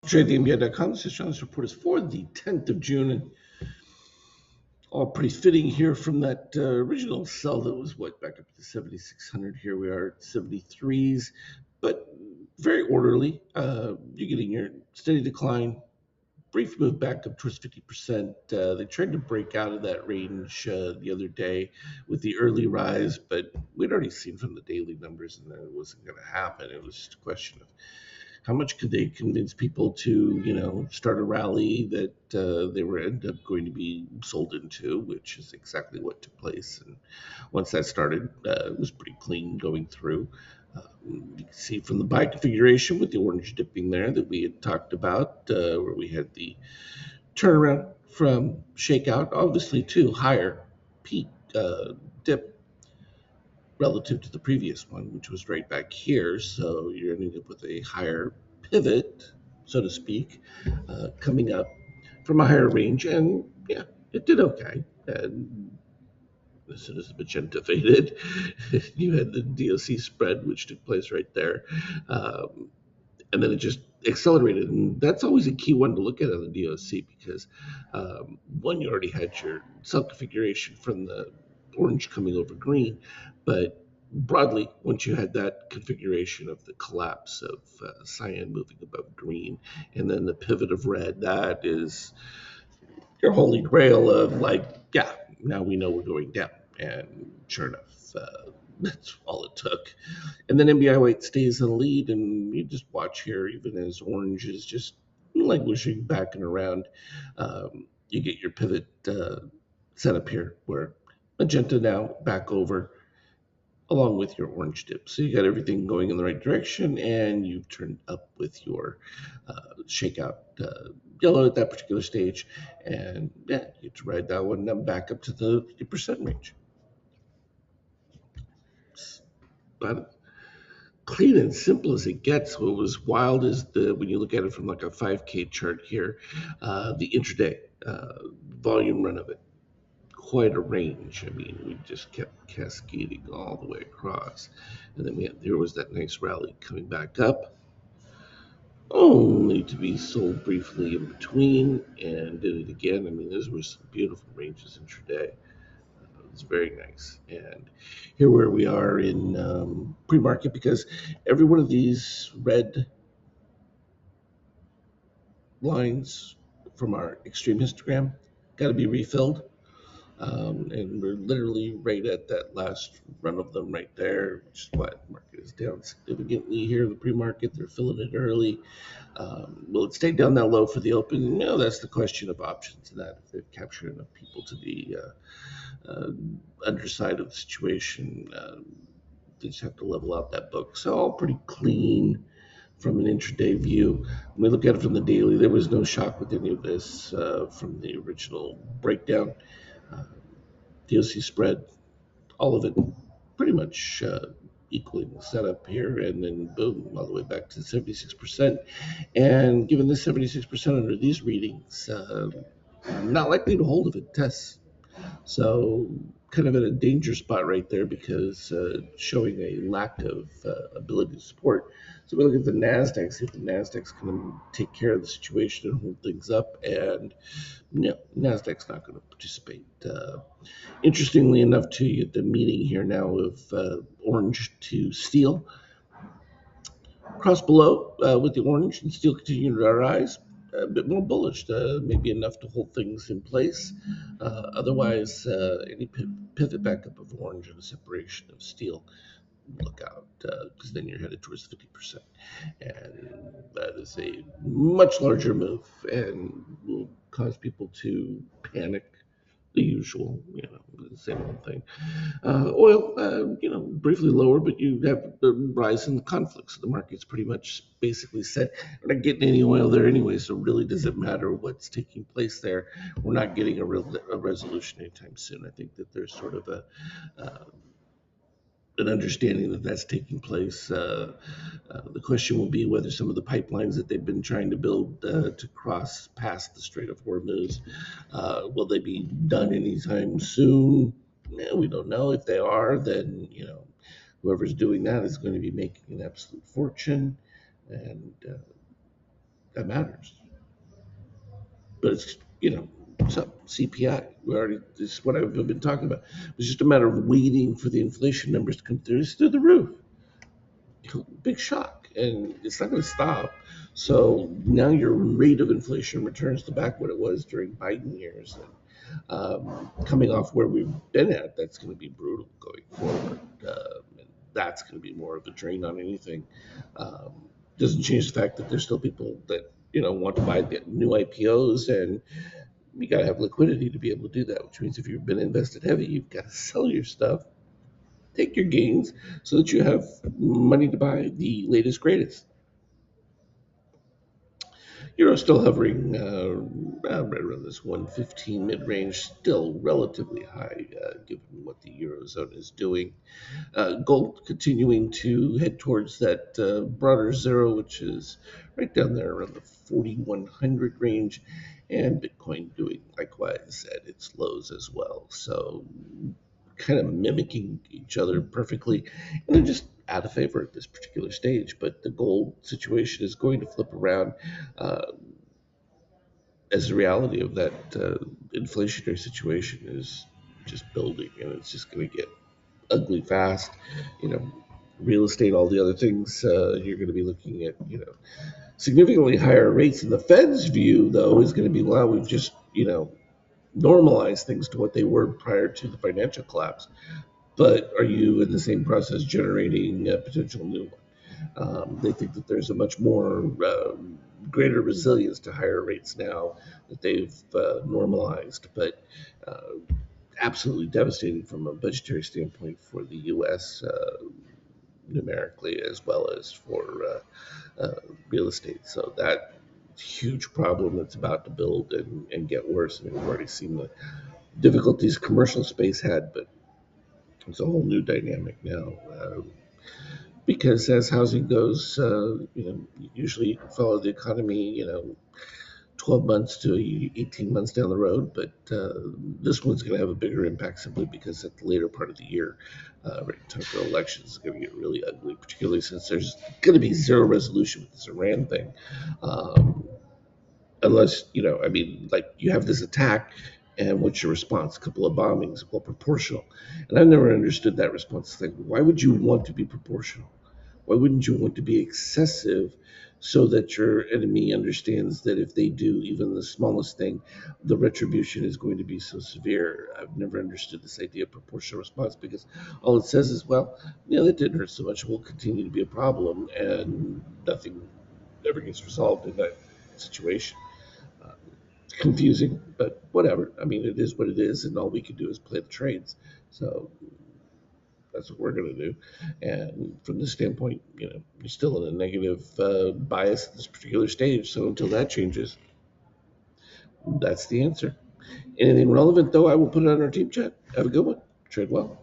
TradeTheMBA.com. This is John. This report is for the 10th of June, and all pretty fitting here from that original sell that was back up to 7,600. Here we are at 73s, but very orderly. You're getting your steady decline, brief move back up towards 50%. They tried to break out of that range the other day with the early rise, but we'd already seen from the daily numbers and that it wasn't going to happen. It was just a question of how much could they convince people to, start a rally that they were end up going to be sold into, which is exactly what took place. And once that started, it was pretty clean going through. You can see from the buy configuration with the orange dipping there that we had talked about, where we had the turnaround from shakeout, obviously to higher peak dip relative to the previous one, which was right back here. So you're ending up with a higher pivot, so to speak, coming up from a higher range. And yeah, it did okay. And as soon as the magenta faded, you had the DOC spread, which took place right there. And then it just accelerated. And that's always a key one to look at on the DOC because, one, you already had your sub configuration from the orange coming over green, but broadly, once you had that configuration of the collapse of cyan moving above green and then the pivot of red, that is your holy grail of yeah, now we know we're going down. And sure enough, that's all it took. And then NBI White stays in the lead, and you just watch here, even as orange is just languishing back and around. You get your pivot set up here where magenta now back over along with your orange dip. So you got everything going in the right direction, and you've turned up with your shakeout yellow at that particular stage. And yeah, you get to ride that one back up to the 50% range. It's about clean and simple as it gets. What was wild is when you look at it from like a 5K chart here, the intraday volume run of it. Quite a range. I mean, we just kept cascading all the way across. And then there was that nice rally coming back up, only to be sold briefly in between and did it again. I mean, those were some beautiful ranges intraday. It's very nice. And here where we are in pre-market, because every one of these red lines from our extreme histogram got to be refilled. And we're literally right at that last run of them right there, which is why the market is down significantly here in the pre-market. They're filling it early. Will it stay down that low for the open? No, that's the question of options. That if they've captured enough people to the underside of the situation, they just have to level out that book. So all pretty clean from an intraday view. When we look at it from the daily, there was no shock with any of this from the original breakdown. DOC spread, all of it pretty much equaling the setup here, and then boom, all the way back to 76%. And given this 76% under these readings, not likely to hold if it tests. So kind of in a danger spot right there because showing a lack of ability to support. So we look at the NASDAQ, see if the NASDAQ's going to take care of the situation and hold things up. And no, NASDAQ's not going to participate. Interestingly enough, too, you get the meeting here now of orange to steel. Cross below with the orange and steel continuing to rise. A bit more bullish, maybe enough to hold things in place. Otherwise, any pivot back up of orange and a separation of steel, look out, because then you're headed towards 50%. And that is a much larger move and will cause people to panic. The usual, the same old thing. Oil, briefly lower, but you have the rise in the conflict. So the market's pretty much basically set. We're not getting any oil there anyway, so it really doesn't matter what's taking place there. We're not getting a resolution anytime soon. I think that there's sort of an understanding that that's taking place. The question will be whether some of the pipelines that they've been trying to build to cross past the Strait of Hormuz, will they be done anytime soon? We don't know. If they are, then whoever's doing that is going to be making an absolute fortune, and that matters. But it's, so CPI, this is what I've been talking about. It's just a matter of waiting for the inflation numbers to come through. It's through the roof. Big shock, and it's not going to stop. So now your rate of inflation returns to back what it was during Biden years. And coming off where we've been at, that's going to be brutal going forward. And that's going to be more of a drain on anything. Um, doesn't change the fact that there's still people that want to buy the new IPOs, and you got to have liquidity to be able to do that. Which means if you've been invested heavy, you've got to sell your stuff, take your gains, so that you have money to buy the latest, greatest. Euro still hovering right around this 115 mid-range, still relatively high given what the Eurozone is doing. Gold continuing to head towards that broader zero, which is right down there around the 4,100 range, and Bitcoin doing likewise at its lows as well. So kind of mimicking each other perfectly, and they're just out of favor at this particular stage. But the gold situation is going to flip around uh, as the reality of that inflationary situation is just building, and it's just going to get ugly fast. You know, real estate, all the other things, you're going to be looking at, significantly higher rates. And the Fed's view, though, is going to be, well, we've just, normalized things to what they were prior to the financial collapse. But are you in the same process generating a potential new one? They think that there's a much more greater resilience to higher rates now that they've normalized, but absolutely devastating from a budgetary standpoint for the U.S. Numerically, as well as for real estate. So that huge problem that's about to build and get worse. I mean, we've already seen the difficulties commercial space had, but it's a whole new dynamic now. Because as housing goes, usually you can follow the economy, 12 months to 18 months down the road, but this one's going to have a bigger impact simply because at the later part of the year, right in time for elections, is going to get really ugly, particularly since there's going to be zero resolution with this Iran thing. Um, Unless, like you have this attack, and what's your response? A couple of bombings, well, proportional. And I've never understood that response. It's like, why would you want to be proportional? Why wouldn't you want to be excessive so that your enemy understands that if they do even the smallest thing, the retribution is going to be so severe? I've never understood this idea of proportional response, because all it says is, well, that didn't hurt so much, will continue to be a problem, and nothing ever gets resolved in that situation. Uh, Confusing, but whatever. I mean, it is what it is, and all we can do is play the trades. So that's what we're going to do. And from this standpoint, you're still in a negative bias at this particular stage. So until that changes, that's the answer. Anything relevant, though, I will put it on our team chat. Have a good one. Trade well.